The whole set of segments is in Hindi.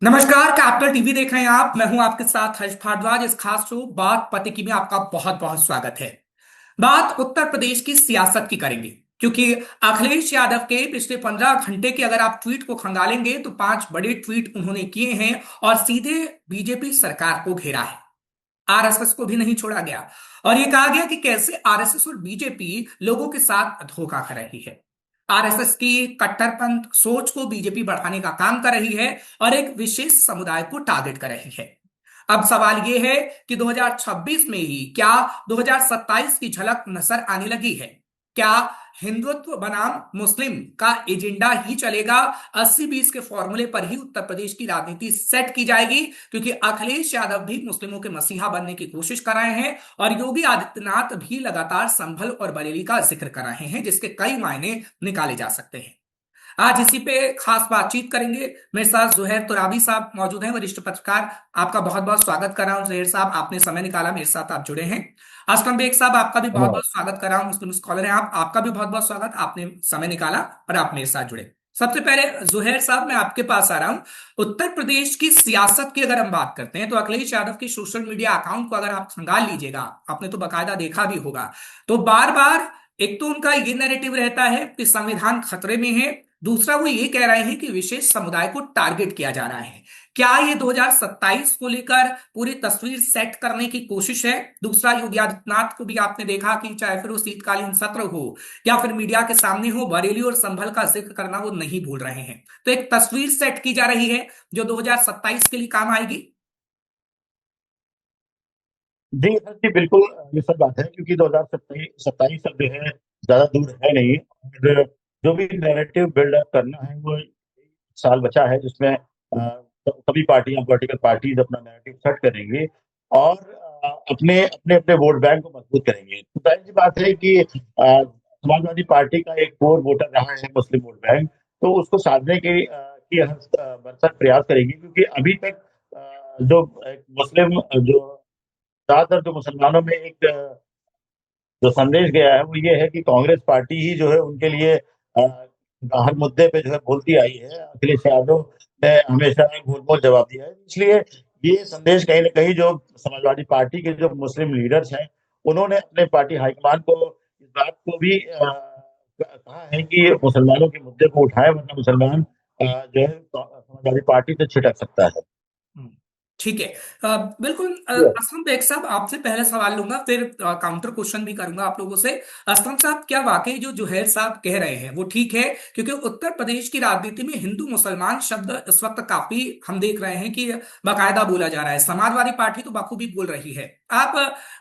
नमस्कार, कैपिटल टीवी देख रहे हैं आप। मैं हूं आपके साथ हर्ष भारद्वाज। इस खास शो बात पते की में आपका बहुत बहुत स्वागत है। बात उत्तर प्रदेश की सियासत की करेंगे, क्योंकि अखिलेश यादव के पिछले 15 घंटे के अगर आप ट्वीट को खंगालेंगे तो 5 बड़े ट्वीट उन्होंने किए हैं और सीधे बीजेपी सरकार को घेरा है। आरएसएस को भी नहीं छोड़ा गया और ये कहा गया कि कैसे आरएसएस और बीजेपी लोगों के साथ धोखा कर रही है। आरएसएस की कट्टरपंथ सोच को बीजेपी बढ़ाने का काम कर रही है और एक विशेष समुदाय को टारगेट कर रही है। अब सवाल यह है कि 2026 में ही क्या 2027 की झलक नजर आने लगी है? क्या हिंदुत्व बनाम मुस्लिम का एजेंडा ही चलेगा? 80-20 के फॉर्मूले पर ही उत्तर प्रदेश की राजनीति सेट की जाएगी, क्योंकि अखिलेश यादव भी मुस्लिमों के मसीहा बनने की कोशिश कर रहे हैं और योगी आदित्यनाथ भी लगातार संभल और बरेली का जिक्र कर रहे हैं, जिसके कई मायने निकाले जा सकते हैं। आज इसी पे खास बातचीत करेंगे। मेरे साथ जुहैर तुराबी साहब मौजूद हैं, वरिष्ठ पत्रकार। आपका बहुत बहुत स्वागत कर रहा हूं जुहैर साहब, आपने समय निकाला, मेरे साथ आप जुड़े हैं। असलम बेग साहब, आपका भी बहुत धन्यवाद। बहुत स्वागत कर रहा हूं, मुस्लिम स्कॉलर हैं आप, आपका भी बहुत बहुत स्वागत, आपने समय निकाला और आप मेरे साथ जुड़े। सबसे पहले जुहैर साहब, मैं आपके पास आ रहा हूं। उत्तर प्रदेश की सियासत की अगर हम बात करते हैं तो अखिलेश यादव के सोशल मीडिया अकाउंट को अगर आप खंगाल लीजिएगा, आपने तो बाकायदा देखा भी होगा, तो बार बार एक तो उनका ये नैरेटिव रहता है कि संविधान खतरे में है, दूसरा वो ये कह रहे हैं कि विशेष समुदाय को टारगेट किया जा रहा है। क्या ये 2027 को लेकर पूरी तस्वीर सेट करने की कोशिश है? दूसरा, योगी आदित्यनाथ को भी आपने देखा कि चाहे फिर वो शीतकालीन सत्र हो या फिर मीडिया के सामने हो, बरेली और संभल का जिक्र करना वो नहीं भूल रहे हैं। तो एक तस्वीर सेट की जा रही है जो 2027 के लिए काम आएगी। जी हाँ जी, बिल्कुल। ये सब बात है क्योंकि 2027 27 अब जो है ज्यादा दूर है नहीं। और जो भी नैरेटिव बिल्डअप करना है वो साल बचा है जिसमें सभी पार्टियां, पॉलिटिकल पार्टीज अपना नैरेटिव सेट करेंगी और अपने अपने अपने वोट बैंक को मजबूत करेंगे। तो जाहिर सी बात है कि समाजवादी पार्टी का एक कोर वोटर रहा है मुस्लिम वोट बैंक, तो उसको साधने की हर भरसक प्रयास करेंगी क्योंकि अभी तक जो एक मुस्लिम जो ज्यादातर जो मुसलमानों में एक जो संदेश गया है वो ये है कि कांग्रेस पार्टी ही जो है उनके लिए हर मुद्दे पे जो है बोलती आई है। अखिलेश यादव ने हमेशा गोल जवाब दिया है, इसलिए ये संदेश कहीं ना कहीं जो समाजवादी पार्टी के जो मुस्लिम लीडर्स हैं उन्होंने अपने पार्टी हाईकमान को इस बात को भी कहा है कि मुसलमानों के मुद्दे को उठाए, वरना मुसलमान जो है समाजवादी पार्टी से छिटक सकता है। हम्म, ठीक है। बिल्कुल। Yes। असलम बेग साहब, आपसे पहले सवाल लूंगा, फिर काउंटर क्वेश्चन भी करूंगा आप लोगों से। असलम साहब, क्या वाकई जो जुहैर साहब कह रहे हैं वो ठीक है? क्योंकि उत्तर प्रदेश की राजनीति में हिंदू मुसलमान शब्द इस वक्त काफी हम देख रहे हैं कि बाकायदा बोला जा रहा है। समाजवादी पार्टी तो बखूबी बोल रही है। आप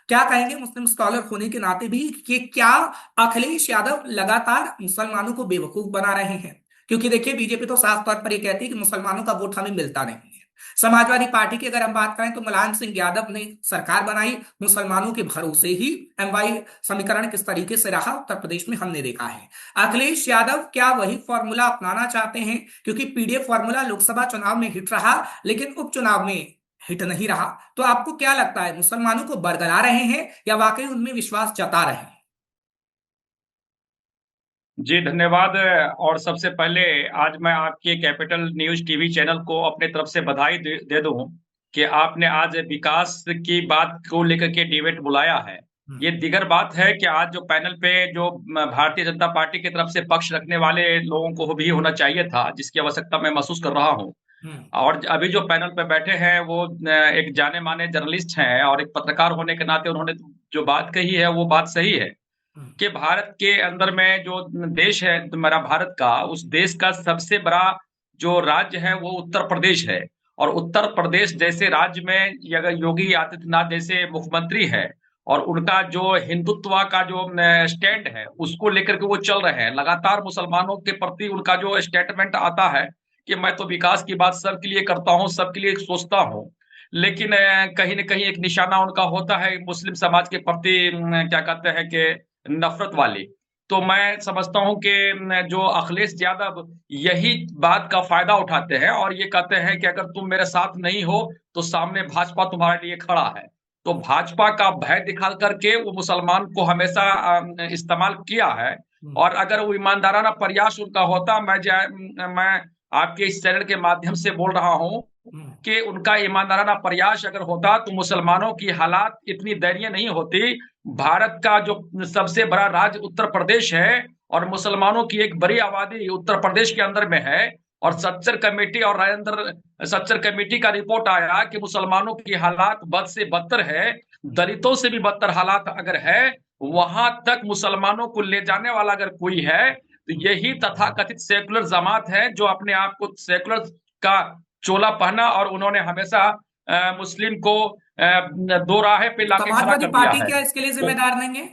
क्या कहेंगे मुस्लिम स्कॉलर होने के नाते भी कि क्या अखिलेश यादव लगातार मुसलमानों को बेवकूफ बना रहे हैं? क्योंकि देखिए, बीजेपी तो साफ तौर पर यह कहती है कि मुसलमानों का वोट हमें मिलता नहीं है। समाजवादी पार्टी की अगर हम बात करें तो मुलायम सिंह यादव ने सरकार बनाई मुसलमानों के भरोसे ही। एमवाई समीकरण किस तरीके से रहा उत्तर प्रदेश में हमने देखा है। अखिलेश यादव क्या वही फॉर्मूला अपनाना चाहते हैं? क्योंकि पीडीएफ फॉर्मूला लोकसभा चुनाव में हिट रहा, लेकिन उपचुनाव में हिट नहीं रहा। तो आपको क्या लगता है, मुसलमानों को बरगला रहे हैं या वाकई उनमें विश्वास जता रहे हैं? जी धन्यवाद। और सबसे पहले आज मैं आपके कैपिटल न्यूज टीवी चैनल को अपने तरफ से बधाई दे दूं कि आपने आज विकास की बात को लेकर के डिबेट बुलाया है। हम्म। ये दिगर बात है कि आज जो पैनल पे जो भारतीय जनता पार्टी की तरफ से पक्ष रखने वाले लोगों को भी होना चाहिए था, जिसकी आवश्यकता मैं महसूस कर रहा हूँ। हम्म। और अभी जो पैनल पे बैठे हैं वो एक जाने माने जर्नलिस्ट हैं और एक पत्रकार होने के नाते उन्होंने जो बात कही है वो बात सही है हम्म। कि भारत के अंदर में जो देश है हमारा भारत का, उस देश का सबसे बड़ा जो राज्य है वो उत्तर प्रदेश है। और उत्तर प्रदेश जैसे राज्य में अगर योगी आदित्यनाथ जैसे मुख्यमंत्री है और उनका जो हिंदुत्व का जो स्टैंड है उसको लेकर के वो चल रहे हैं, लगातार मुसलमानों के प्रति उनका जो स्टेटमेंट आता है कि मैं तो विकास की बात सबके लिए करता हूँ, सबके लिए सोचता हूँ, लेकिन कहीं ना कहीं एक निशाना उनका होता है मुस्लिम समाज के प्रति, क्या कहते हैं कि नफरत वाली। तो मैं समझता हूं कि जो अखिलेश यादव यही बात का फायदा उठाते हैं और ये कहते हैं कि अगर तुम मेरे साथ नहीं हो तो सामने भाजपा तुम्हारे लिए खड़ा है। तो भाजपा का भय दिखा करके वो मुसलमान को हमेशा इस्तेमाल किया है। हम्म। और अगर वो ईमानदाराना प्रयास उनका होता, मैं आपके इस चैनल के माध्यम से बोल रहा हूं कि उनका ईमानदाराना प्रयास अगर होता तो मुसलमानों की हालात इतनी दयनीय नहीं होती। भारत का जो सबसे बड़ा राज्य उत्तर प्रदेश है और मुसलमानों की एक बड़ी आबादी उत्तर प्रदेश के अंदर में है, और सच्चर कमेटी और राजेंद्र सच्चर कमेटी का रिपोर्ट आया कि मुसलमानों की हालात बद से बदतर है, दलितों से भी बदतर हालात अगर है, वहां तक मुसलमानों को ले जाने वाला अगर कोई है तो यही तथाकथित सेकुलर जमात है, जो अपने आप को सेकुलर का चोला पहना और उन्होंने हमेशा मुस्लिम को दो राहे पे लाके खड़ा समाजवादी कर दिया पार्टी है। क्या इसके लिए तो जिम्मेदार नहीं है?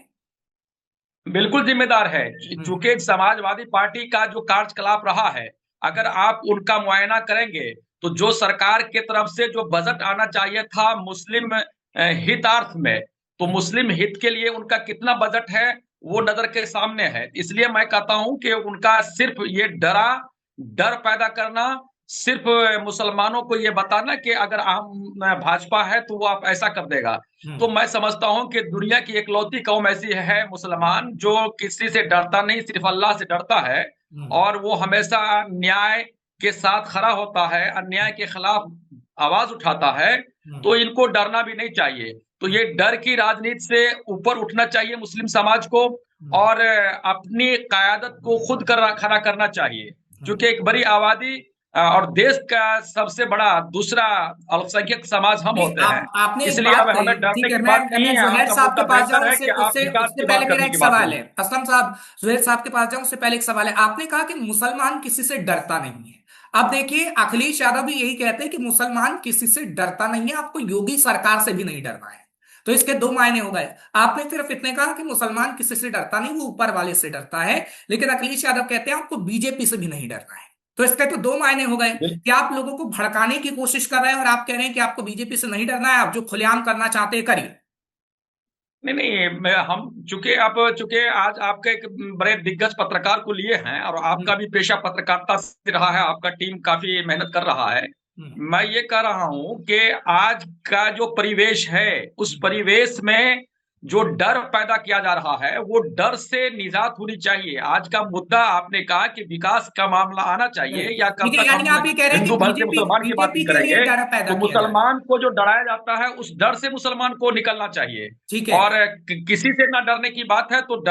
बिल्कुल जिम्मेदार है, चूंकि समाजवादी पार्टी का जो कार्यकलाप रहा है, अगर आप उनका मुआयना करेंगे तो जो सरकार के तरफ से जो बजट आना चाहिए था मुस्लिम हितार्थ में, तो मुस्लिम हित के लिए उनका कितना बजट है वो नजर के सामने है। इसलिए मैं कहता हूं कि उनका सिर्फ ये डर पैदा करना, सिर्फ मुसलमानों को ये बताना कि अगर हम भाजपा है तो वो आप ऐसा कर देगा। तो मैं समझता हूं कि दुनिया की इकलौती कौम ऐसी है मुसलमान, जो किसी से डरता नहीं, सिर्फ अल्लाह से डरता है, और वो हमेशा न्याय के साथ खड़ा होता है, अन्याय के खिलाफ आवाज उठाता है। तो इनको डरना भी नहीं चाहिए। तो ये डर की राजनीति से ऊपर उठना चाहिए मुस्लिम समाज को, और अपनी कयादत को खुद खड़ा करना चाहिए, क्योंकि एक बड़ी आबादी और देश का सबसे बड़ा दूसरा अल्पसंख्यक समाज हम नहीं, होते हैं। आपने एक इसलिए बात अब कही, हमें डरने ठीक है। की मैं बात नहीं मैं है, जुहैर आपका साहब के मुद्दा पास बेहतर जाऊं, है उससे कि आप उससे विकास उससे की पहले बात मेरा करने एक की बात सवाल हुई। है। असलम साहब, जुहैर साहब के पास जाऊं उससे पहले एक सवाल है। आपने कहा कि मुसलमान किसी से डरता नहीं है। अब देखिए, अखिलेश यादव भी यही कहते हैं कि मुसलमान किसी से डरता नहीं है, आपको योगी सरकार से भी नहीं डरना है। तो इसके दो मायने हो गए। आपने सिर्फ इतने कहा कि मुसलमान किसी से डरता नहीं, वो ऊपर वाले से डरता है, लेकिन अखिलेश यादव कहते हैं आपको बीजेपी से भी नहीं डरना है। तो इसके तो दो मायने हो गए कि आप लोगों को भड़काने की कोशिश कर रहे हैं और आप कह रहे हैं कि आपको बीजेपी से नहीं डरना है, आप जो खुलेआम करना चाहते हैं करिए। नहीं नहीं, हम चूंकि आज आपके एक बड़े दिग्गज पत्रकार को लिए हैं, और आपका भी पेशा पत्रकारिता से रहा है, आपका टीम काफी मेहनत कर रहा है। मैं ये कह रहा हूं कि आज का जो परिवेश है, उस परिवेश में जो डर पैदा किया जा रहा है, वो डर से निजात होनी चाहिए। आज का मुद्दा आपने कहा कि विकास का मामला आना चाहिए, या ठीक कब है, तक यानी हम आप ये कह रहे हैं कि हिंदू धर्म से बीजेपी मुसलमान की बात बीजेपी नहीं के लिए करेंगे। डर पैदा तो किया जा रहा है। मुसलमान को जो डराया जाता है, उस डर से मुसलमान को निकलना चाहिए। ठीक है। और किसी से ना डरने की बात है, तो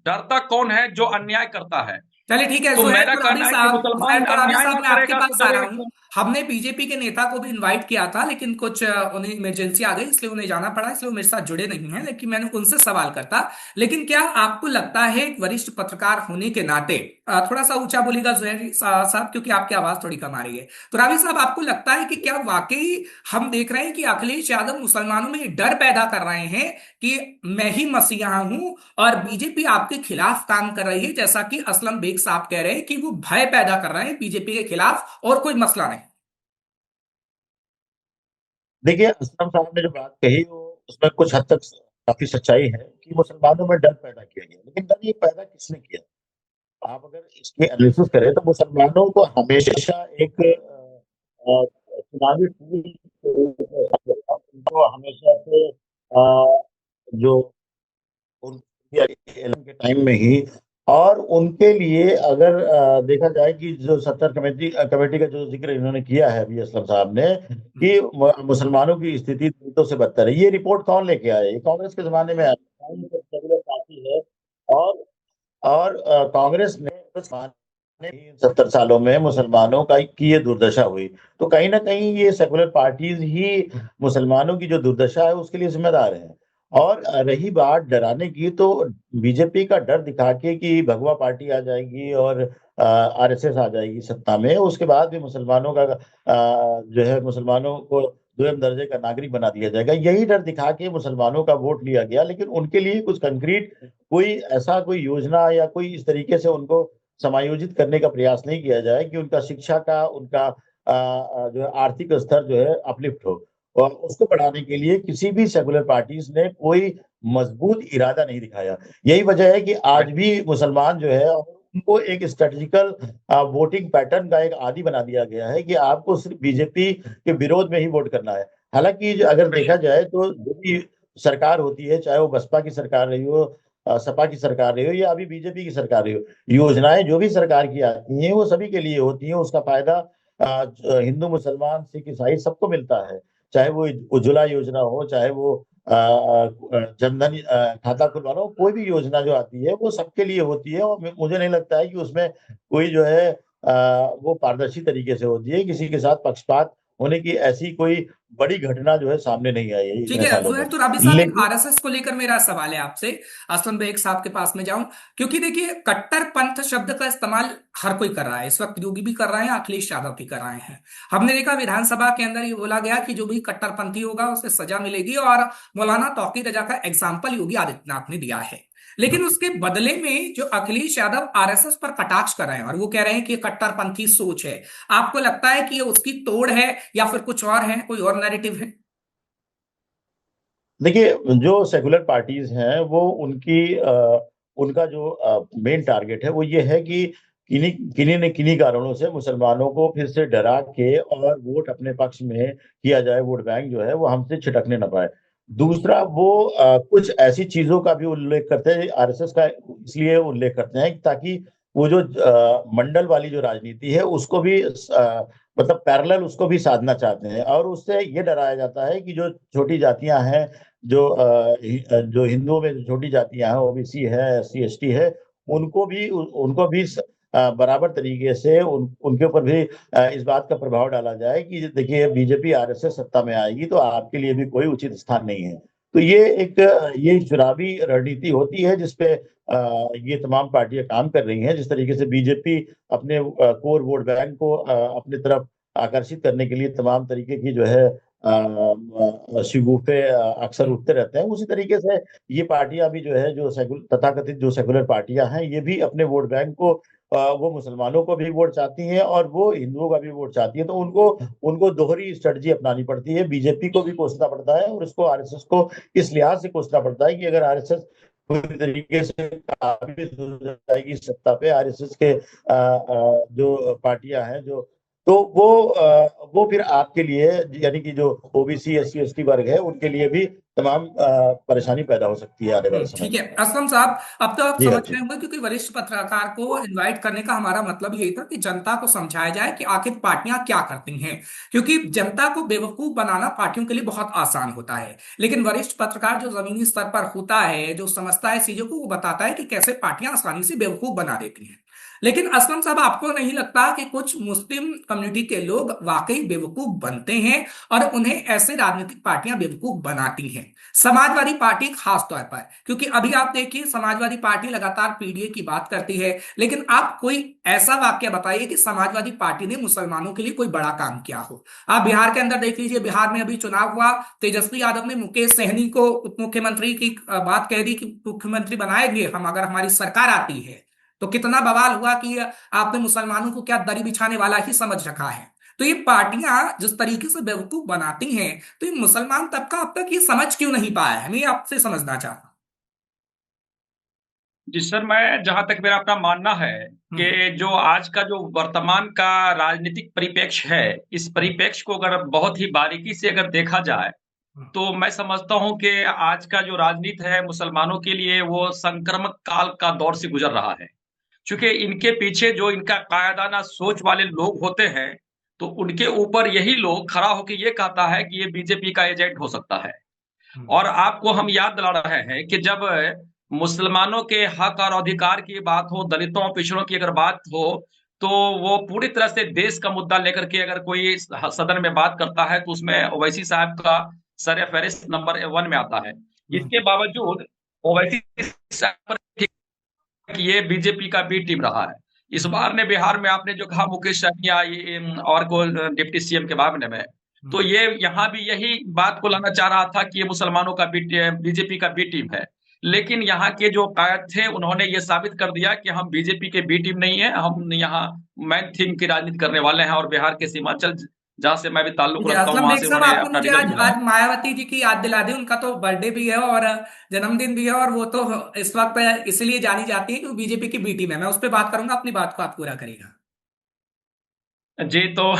डरता कौन है? जो अन्याय करता है। चलिए ठीक है, तो जुहैर मेरा तुराबी कहना है कि साहब, जुहैर मुसलमान तुराबी अन्याय साहब, ना मैं आपके करेगा तो पास आ रहा डरेगा हूँ। क्यों? हमने बीजेपी के नेता को भी इनवाइट किया था, लेकिन कुछ उन्हें इमरजेंसी आ गई, इसलिए उन्हें जाना पड़ा, इसलिए वो मेरे साथ जुड़े नहीं हैं, लेकिन मैंने उनसे सवाल करता। लेकिन क्या आपको लगता है एक वरिष्ठ पत्रकार होने के नाते, थोड़ा सा ऊंचा बोलिएगा जुहैर साहब, क्योंकि आपकी आवाज थोड़ी कम आ रही है। तुराबी साहब, आपको लगता है कि क्या वाकई हम देख रहे हैं कि अखिलेश यादव मुसलमानों में ये डर पैदा कर रहे हैं कि मैं ही मसीहा हूं, और बीजेपी आपके खिलाफ काम कर रही है, जैसा कि असलम बेग साहब कह रहे हैं कि वो भय पैदा कर रहे हैं बीजेपी के खिलाफ, और कोई मसला नहीं? देखिए, असलम साहब ने जो बात कही वो उसमें कुछ हद तक काफी सच्चाई है कि मुसलमानों में डर पैदा किया गया, लेकिन डर ये पैदा किसने किया? आप अगर इसकी एनालिसिस करें तो मुसलमानों को हमेशा एक चुनावी टूल उनको हमेशा से जो उनके इलेक्शन के टाइम में ही, और उनके लिए अगर देखा जाए कि जो सत्तर कमेटी का जो जिक्र इन्होंने किया है अभी असलम साहब ने, कि मुसलमानों की स्थिति दलितों से बदतर है, ये रिपोर्ट कौन लेके आया? ये कांग्रेस के जमाने में आया, सेक्युलर पार्टी है। और कांग्रेस ने 70 सालों में मुसलमानों का की ये दुर्दशा हुई, तो कहीं ना कहीं ये सेकुलर पार्टीज ही मुसलमानों की जो दुर्दशा है उसके लिए जिम्मेदार है। और रही बात डराने की, तो बीजेपी का डर दिखा के कि भगवा पार्टी आ जाएगी और आरएसएस आ जाएगी सत्ता में, उसके बाद भी मुसलमानों का जो है मुसलमानों को दोयम दर्जे का नागरिक बना दिया जाएगा, यही डर दिखा के मुसलमानों का वोट लिया गया। लेकिन उनके लिए कुछ कंक्रीट कोई योजना या कोई इस तरीके से उनको समायोजित करने का प्रयास नहीं किया जाए कि उनका शिक्षा का, उनका जो है आर्थिक स्तर जो है अपलिफ्ट हो, और उसको बढ़ाने के लिए किसी भी सेकुलर पार्टीज ने कोई मजबूत इरादा नहीं दिखाया। यही वजह है कि आज भी मुसलमान जो है उनको एक स्ट्रेटेजिकल वोटिंग पैटर्न का एक आदी बना दिया गया है कि आपको सिर्फ बीजेपी के विरोध में ही वोट करना है। हालांकि अगर देखा जाए तो जो भी सरकार होती है, चाहे वो बसपा की सरकार रही हो, सपा की सरकार रही हो, या अभी बीजेपी की सरकार रही हो, योजनाएं जो भी सरकार की आती हैं वो सभी के लिए होती हैं, उसका फायदा हिंदू मुसलमान सिख ईसाई सबको मिलता है, चाहे वो उज्ज्वला योजना हो, चाहे वो जनधन खाता खुलवाना हो, कोई भी योजना जो आती है वो सबके लिए होती है। और मुझे नहीं लगता है कि उसमें कोई जो है वो पारदर्शी तरीके से होती है। किसी के साथ पक्षपात होने की ऐसी कोई बड़ी घटना जो है सामने नहीं आई है ठीक इतने है सालों में। जुहैर, तो राबी साहब, एक लेकिन आरएसएस को लेकर मेरा सवाल है आपसे। असलम बेग साहब के पास में जाऊं, क्योंकि देखिए कट्टरपंथ शब्द का इस्तेमाल हर कोई कर रहा है इस वक्त। योगी भी कर रहे हैं, अखिलेश यादव भी कर रहे हैं। हमने देखा विधानसभा के अंदर ये बोला गया कि जो भी कट्टरपंथी होगा उसे सजा मिलेगी, और मौलाना तौकीर रजा का एग्जाम्पल योगी आदित्यनाथ ने दिया है। लेकिन उसके बदले में जो अखिलेश यादव आरएसएस पर कटाक्ष कर रहे हैं और वो कह रहे हैं कि ये कट्टरपंथी सोच है, आपको लगता है कि ये उसकी तोड़ है या फिर कुछ और है, कोई और नैरेटिव है? देखिए, जो सेकुलर पार्टीज हैं वो उनका जो मेन टारगेट है वो ये है कि किन्हीं किन्हीं न किन्हीं कारणों से मुसलमानों को फिर से डरा के और वोट अपने पक्ष में किया जाए, वोट बैंक जो है वो हमसे छिटकने न पाए। दूसरा, वो कुछ ऐसी चीजों का भी उल्लेख करते हैं, आरएसएस का इसलिए उल्लेख करते हैं ताकि वो जो मंडल वाली जो राजनीति है उसको भी मतलब पैरेलल उसको भी साधना चाहते हैं। और उससे ये डराया जाता है कि जो छोटी जातियां हैं, जो हिंदुओं में जो छोटी जातियां हैं, ओबीसी है, एससी एसटी है, उनको भी बराबर तरीके से उनके ऊपर भी इस बात का प्रभाव डाला जाए कि देखिए बीजेपी आरएसएस सत्ता में आएगी तो आपके लिए भी कोई उचित स्थान नहीं है। तो ये चुनावी रणनीति होती है जिसपे ये तमाम पार्टियां काम कर रही हैं। जिस तरीके से बीजेपी अपने कोर वोट बैंक को अपनी तरफ आकर्षित करने के लिए तमाम तरीके की जो है शिगुफे अक्सर उठते रहते हैं, उसी तरीके से ये पार्टियां भी जो है, जो तथाकथित जो सेकुलर पार्टियां हैं, ये भी अपने वोट बैंक को वो मुसलमानों को भी वोट चाहती हैं और वो हिंदुओं का भी वोट चाहती है। तो उनको उनको दोहरी स्ट्रेटजी अपनानी पड़ती है। बीजेपी को भी कोसना पड़ता है और इसको आरएसएस को इस लिहाज से कोसना पड़ता है कि अगर आरएसएस पूरी तरीके से काबिज हो जाएगी सत्ता पे, आरएसएस के जो पार्टियां हैं, जो तो वो फिर आपके लिए, यानी कि जो ओबीसी एससी एसटी वर्ग है, उनके लिए भी तमाम परेशानी पैदा हो सकती है आने वाले समय ठीक में। है असलम साहब, अब तो आप जी समझ हाँ रहे जी। होंगे, क्योंकि वरिष्ठ पत्रकार को इनवाइट करने का हमारा मतलब यही था कि जनता को समझाया जाए कि आखिर पार्टियां क्या करती हैं। क्योंकि जनता को बेवकूफ बनाना पार्टियों के लिए बहुत आसान होता है, लेकिन वरिष्ठ पत्रकार जो जमीनी स्तर पर होता है, जो समझता है चीजों को, वो बताता है कि कैसे पार्टियां आसानी से बेवकूफ बना देती हैं। लेकिन असलम साहब, आपको नहीं लगता कि कुछ मुस्लिम कम्युनिटी के लोग वाकई बेवकूफ बनते हैं और उन्हें ऐसे राजनीतिक पार्टियां बेवकूफ बनाती हैं? समाजवादी पार्टी खास तौर पर, क्योंकि अभी आप देखिए समाजवादी पार्टी लगातार पीडीए की बात करती है, लेकिन आप कोई ऐसा वाक्य बताइए कि समाजवादी पार्टी ने मुसलमानों के लिए कोई बड़ा काम किया हो। आप बिहार के अंदर देख लीजिए, बिहार में अभी चुनाव हुआ, तेजस्वी यादव ने मुकेश सहनी को उप मुख्यमंत्री की बात कह दी कि मुख्यमंत्री बनाएंगे हम अगर हमारी सरकार आती है। तो कितना बवाल हुआ कि आपने मुसलमानों को क्या दरी बिछाने वाला ही समझ रखा है। तो ये पार्टियां जिस तरीके से बेवकूफ बनाती हैं, तो ये मुसलमान तबका अब तक ये समझ क्यों नहीं पाया है, मैं आपसे समझना चाहता जी सर, मैं जहां तक मेरा अपना मानना है हूं। कि जो आज का जो वर्तमान का राजनीतिक परिप्रेक्ष्य है, इस परिप्रेक्ष्य को अगर बहुत ही बारीकी से अगर देखा जाए तो मैं समझता हूं कि आज का जो राजनीति है मुसलमानों के लिए वो संक्रमक काल का दौर से गुजर रहा है। क्योंकि इनके पीछे जो इनका कायदाना सोच वाले लोग होते हैं, तो उनके ऊपर यही लोग खड़ा होकर ये कहता है कि ये बीजेपी का एजेंट हो सकता है। और आपको हम याद दिला रहे हैं कि जब मुसलमानों के हक और अधिकार की बात हो, दलितों पिछड़ों की अगर बात हो, तो वो पूरी तरह से देश का मुद्दा लेकर के अगर कोई सदन में बात करता है तो उसमें ओवैसी साहब का सर फहरिस्त नंबर 1 में आता है। इसके बावजूद ओवैसी साहब पर कि ये बीजेपी का बी टीम रहा है। इस बार ने बिहार में आपने जो कहा मुकेश सहनिया और को डिप्टी सीएम के मामले में, तो ये यहाँ भी यही बात को लाना चाह रहा था कि ये मुसलमानों का बीजेपी का बी टीम है। लेकिन यहाँ के जो कायद थे उन्होंने ये साबित कर दिया कि हम बीजेपी के बी टीम नहीं है, हम यहाँ मैन थीम की राजनीति करने वाले हैं। और बिहार के सीमांचल जहां से मैं भी ताल्लुक ठीक है रखता हूँ असलम वहां बेग से साहब, उन्होंने आपने अपना मुझे टिकट आज भी बनाया। आज मायावती जी की याद दिला दी। उनका तो बर्थडे भी है और जन्मदिन भी है, और वो तो इस वक्त इसलिए जानी जाती है कि वो बीजेपी की बी टीम है। मैं उस पर बात करूंगा, अपनी बात को आप पूरा करेगा। जी, तो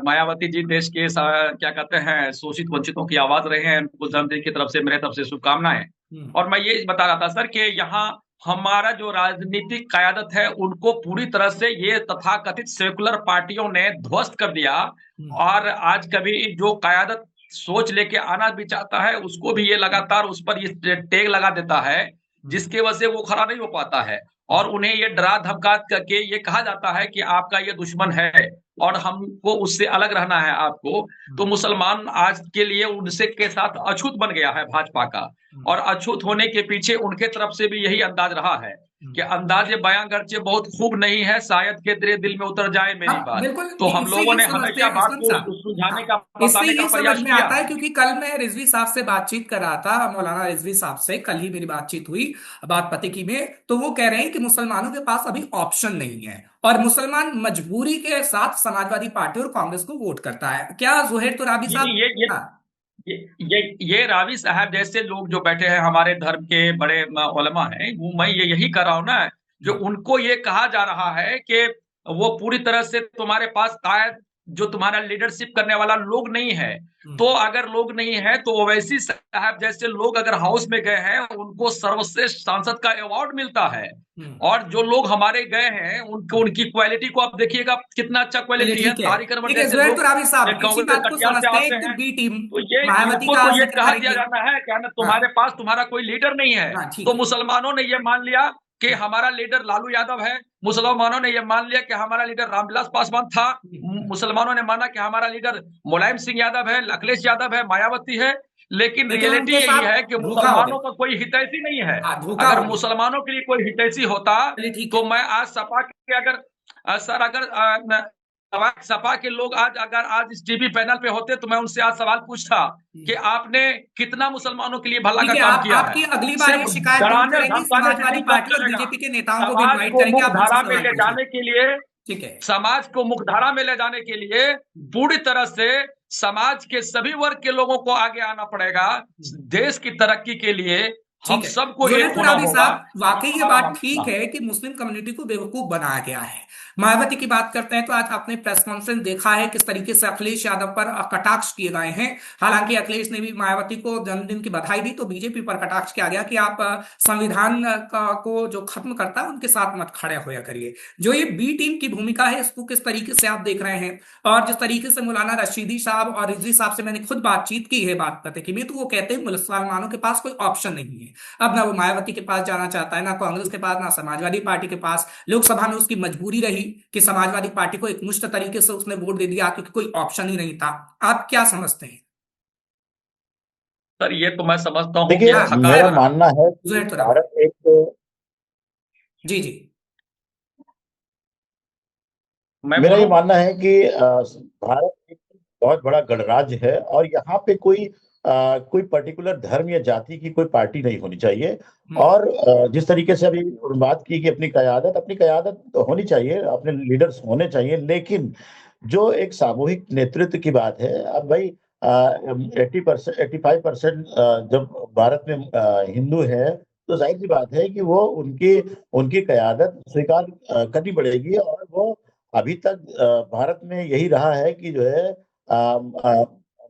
मायावती जी देश के क्या कहते हैं शोषित वंचितों की आवाज रहे हैं। उनको जन्मदिन की तरफ से मेरे तरफ से शुभकामनाएं। हम्म। और मैं ये बता रहा था सर कि यहाँ हमारा जो राजनीतिक क़यादत है उनको पूरी तरह से ये तथाकथित सेकुलर पार्टियों ने ध्वस्त कर दिया। और आज कभी जो क़यादत सोच लेके आना भी चाहता है उसको भी ये लगातार उस पर ये टैग लगा देता है, जिसकी वजह से वो खड़ा नहीं हो पाता है। और उन्हें ये डरा धमका करके ये कहा जाता है कि आपका ये दुश्मन है और हमको उससे अलग रहना है आपको। तो मुसलमान आज के लिए उनसे के साथ अछूत बन गया है भाजपा का। और अछूत होने के पीछे उनके तरफ से भी यही अंदाज रहा है कि अंदाजे बयां गर्चे बहुत खूब नहीं है, शायद के तेरे दिल में उतर जाए मेरी हाँ बात। बिल्कुल, तो हम इससे लोगों ये ने समझते हमेशा हैं बात हसनैन को साहब। सुलझाने का हाँ, इससे बताने का ये समझ प्रयास में किया आता है है। क्योंकि कल मैं रिजवी साहब से बातचीत कर रहा था, मौलाना रिजवी साहब से कल ही मेरी बातचीत हुई बात पते की में, तो वो कह रहे हैं कि मुसलमानों के पास अभी ऑप्शन नहीं है और मुसलमान मजबूरी के साथ समाजवादी पार्टी और कांग्रेस को वोट करता है। क्या जुहैर तुराबी जी साहब? जी, हाँ। ये ये रावी साहब जैसे लोग जो बैठे हैं हमारे धर्म के बड़े उलमा हैं, वो मैं ये यही कर रहा हूं ना कि उनको ये कहा जा रहा है कि वो पूरी तरह से तुम्हारे पास शायद जो तुम्हारा लीडरशिप करने वाला लोग नहीं है। तो अगर लोग नहीं है तो ओवैसी साहब जैसे लोग अगर हाउस में गए हैं उनको सर्वश्रेष्ठ सांसद का अवार्ड मिलता है। और जो लोग हमारे गए हैं उनको उनकी क्वालिटी को आप देखिएगा कितना अच्छा चलिए क्वालिटी है। ठीक है, तारिक अनवर ठीक है जैसे जुहैर लोग तुराबी साहब, इसी कांग्रेस बात को कटियार से समझते हैं आते कि हैं। बी टीम तो ये मायावती इनको का तो ये जिक्र कहा दिया करेंगे। जाना है क्या ना, हाँ तुम्हारे पास तुम्हारा कोई लीडर नहीं है। हाँ ठीक तो है। मुसलमानों ने ये मान लिया कि हमारा लीडर लालू यादव है, मुसलमानों ने ये मान लिया कि हमारा लीडर रामविलास पासवान था, मुसलमानों ने माना कि हमारा लीडर मुलायम सिंह यादव है, अखिलेश यादव है, मायावती है। लेकिन लेकिन रियलिटी उनके यही साथ है कि धोखा हो मुसलमानों गया। का कोई हितैषी नहीं है। हाँ धोखा अगर हो गया। मुसलमानों के लिए कोई हितैषी होता चलिए ठीक तो है। मैं आज सपा के अगर सर अगर सपा के लोग आज अगर आज इस टीवी पैनल पे होते तो मैं उनसे आज सवाल पूछता कि आपने कितना मुसलमानों के लिए भला ठीक का है, काम आप किया है। आपकी अगली बार सिर्फ ये शिकायत दूर डराने और करेंगे, धमकाने से समाजवादी नहीं काम पार्टी और चलेगा। बीजेपी के नेताओं को भी समाज इनवाइट को करेंगे, आप उनसे मुख्यधारा में सवाल ले पूछिए। जाने के लिए ठीक है। समाज को मुख्यधारा में ले जाने के लिए पूरी तरह से समाज के सभी वर्ग के लोगों को आगे आना पड़ेगा। देश की तरक्की के लिए हम ठीक है सबको जुनेद एक होना तुराबी होगा। साहब, वाकई ये हमारा बात मसला ठीक है। है कि मुस्लिम कम्युनिटी को बेवकूफ बनाया गया है। मायावती की बात करते हैं तो आज आपने प्रेस कॉन्फ्रेंस देखा है किस तरीके से अखिलेश यादव पर कटाक्ष किए गए हैं। हालांकि अखिलेश ने भी मायावती को जन्मदिन की बधाई दी, तो बीजेपी पर कटाक्ष किया गया कि आप संविधान को जो खत्म करता है उनके साथ मत खड़े होया करिए। जो ये बी टीम की भूमिका है इसको किस तरीके से आप देख रहे हैं? और जिस तरीके से मौलाना रशीदी साहब और रिजवी साहब से मैंने खुद बातचीत की है बात करते कि तो वो कहते हैं मुसलमानों के पास कोई ऑप्शन नहीं है। अब ना वो मायावती के पास जाना चाहता है, ना कांग्रेस के पास, ना समाजवादी पार्टी के पास। लोकसभा में उसकी मजबूरी रही कि समाजवादी पार्टी को एक मुश्त तरीके से उसने वोट दे दिया क्योंकि कोई ऑप्शन ही नहीं था। आप क्या समझते हैं? सर ये तो मैं समझता हूँ कि देखिए, हाँ थका मेरा जुहैर, हारा मानना है कि जुहैर तुराब। भारत एक जी जी। मैं मेरा ये बोलूं। मानना है कि भारत एक बहुत बड़ा गणराज्य है और यहाँ पे कोई पर्टिकुलर धर्म या जाति की कोई पार्टी नहीं होनी चाहिए। हम्म और जिस तरीके से अभी बात की कि अपनी कयादत तो होनी चाहिए, अपने लीडर्स होने चाहिए, लेकिन जो एक सामूहिक नेतृत्व की बात है, अब भाई 80% 85% जब भारत में हिंदू है, तो जाहिर सी बात है कि वो उनकी उनकी कयादत स्वीकार करनी पड़ेगी। और वो अभी तक भारत में यही रहा है कि जो है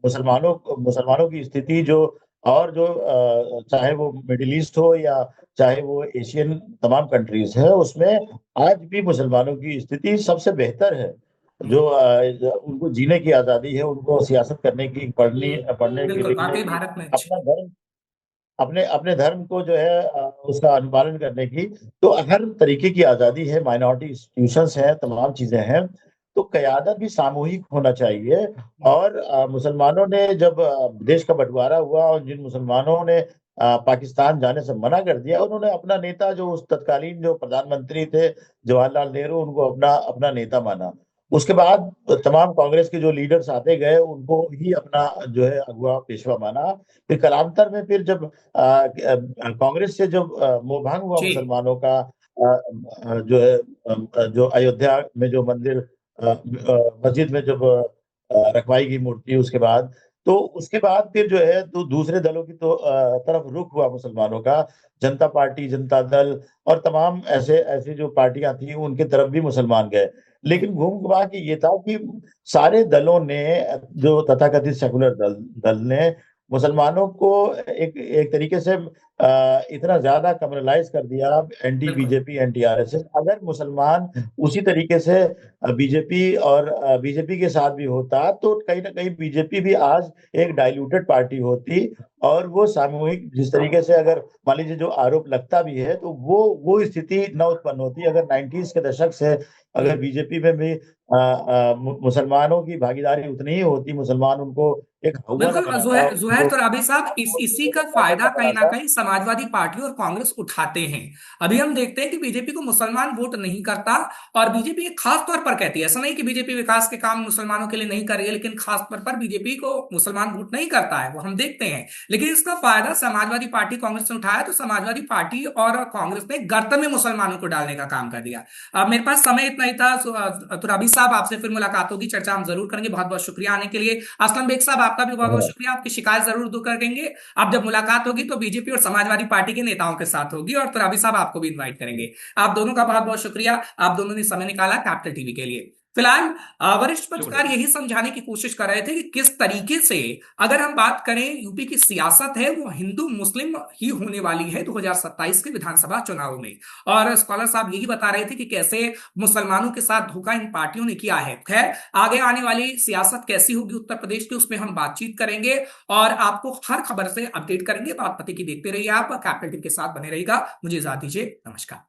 मुसलमानों की स्थिति जो, और जो चाहे वो मिडिल ईस्ट हो या चाहे वो एशियन तमाम कंट्रीज है, उसमें आज भी मुसलमानों की स्थिति सबसे बेहतर है। जो उनको जीने की आजादी है, उनको सियासत करने की, पढ़ने के बिल्कुल, लिखने वाकई की, भारत में अच्छे। अपना धर्म अपने अपने धर्म को जो है उसका अनुपालन करने की, तो हर तरीके की आजादी है, माइनॉरिटी इंस्टीट्यूशंस हैं, तमाम चीजें हैं। तो कयादत भी सामूहिक होना चाहिए। और मुसलमानों ने जब देश का बंटवारा हुआ और जिन मुसलमानों ने पाकिस्तान जाने से मना कर दिया, उन्होंने अपना नेता, जो उस तत्कालीन जो प्रधानमंत्री थे जवाहरलाल नेहरू, उनको अपना अपना नेता माना। उसके बाद तमाम कांग्रेस के जो लीडर्स आते गए, उनको ही अपना जो है अगुआ पेशवा माना। फिर कालांतर में, फिर जब कांग्रेस से जब मोहभंग हुआ जी मुसलमानों का, जो है जो अयोध्या में जो मस्जिद में जब रखवाई गई मूर्ति, उसके बाद तो उसके बाद फिर जो है तो दूसरे दलों की तो तरफ रुख हुआ मुसलमानों का। जनता पार्टी, जनता दल और तमाम ऐसे ऐसी जो पार्टियां थी, उनके तरफ भी मुसलमान गए। लेकिन घूम घुमा के ये था कि सारे दलों ने, जो तथाकथित सेकुलर दल दल ने मुसलमानों को एक एक तरीके से इतना ज्यादा कम्युनलाइज कर दिया, एंटी बिल्कुल बीजेपी एंटी आरएसएस। अगर मुसलमान उसी तरीके से बीजेपी और बीजेपी के साथ भी होता तो कहीं ना कहीं बीजेपी भी आज एक डाइल्यूटेड पार्टी होती, और वो सामूहिक जिस तरीके से, अगर मान लीजिए जो आरोप लगता भी है, तो वो स्थिति न उत्पन्न होती अगर 90s के दशक से अगर बीजेपी में भी मुसलमानों की भागीदारी उतनी ही होती, मुसलमान उनको एक हवा न बिल्कुल बनाता, जुहैर जुहैर उनको तो राबी साहब इसी का फायदा न कहीं ना बनाता। कहीं समाजवादी पार्टी और कांग्रेस उठाते हैं। अभी हम देखते हैं कि बीजेपी को मुसलमान वोट नहीं करता, और बीजेपी एक खास तौर पर कहती है, ऐसा नहीं कि बीजेपी विकास के काम मुसलमानों के लिए नहीं कर रही है, लेकिन खास तौर पर बीजेपी को मुसलमान वोट नहीं करता है, वो हम देखते हैं। लेकिन इसका फायदा समाजवादी पार्टी कांग्रेस ने उठाया, तो समाजवादी पार्टी और कांग्रेस ने गर्त में मुसलमानों को डालने का काम कर दिया। अब मेरे पास समय इतना ही था, तो रबी साहब आपसे फिर मुलाकात होगी, चर्चा हम जरूर करेंगे। बहुत बहुत शुक्रिया आने के लिए। असलम बेग साहब आपका भी बहुत बहुत धन्यवाद। शुक्रिया, आपकी शिकायत जरूर दूर करेंगे। अब जब मुलाकात होगी तो बीजेपी और समाजवादी पार्टी के नेताओं के साथ होगी, और तो रबी साहब आपको भी इनवाइट करेंगे। आप दोनों का बहुत बहुत शुक्रिया, आप दोनों ने समय निकाला कैपिटल टीवी के लिए। फिलहाल वरिष्ठ पत्रकार शुक्रिया। यही समझाने की कोशिश कर रहे थे कि किस तरीके से, अगर हम बात करें यूपी की सियासत है वो हिंदू मुस्लिम ही होने वाली है 2027 के विधानसभा चुनाव में। और स्कॉलर साहब यही बता रहे थे कि कैसे मुसलमानों के साथ धोखा इन पार्टियों ने किया है। खैर, आगे आने वाली सियासत कैसी होगी उत्तर प्रदेश की, उसमें हम बातचीत करेंगे और आपको हर खबर से अपडेट करेंगे। बात पते की देखते रहिए, आप कैपिटल टीवी के साथ बने रहिएगा। मुझे इजाजत दीजिए, नमस्कार।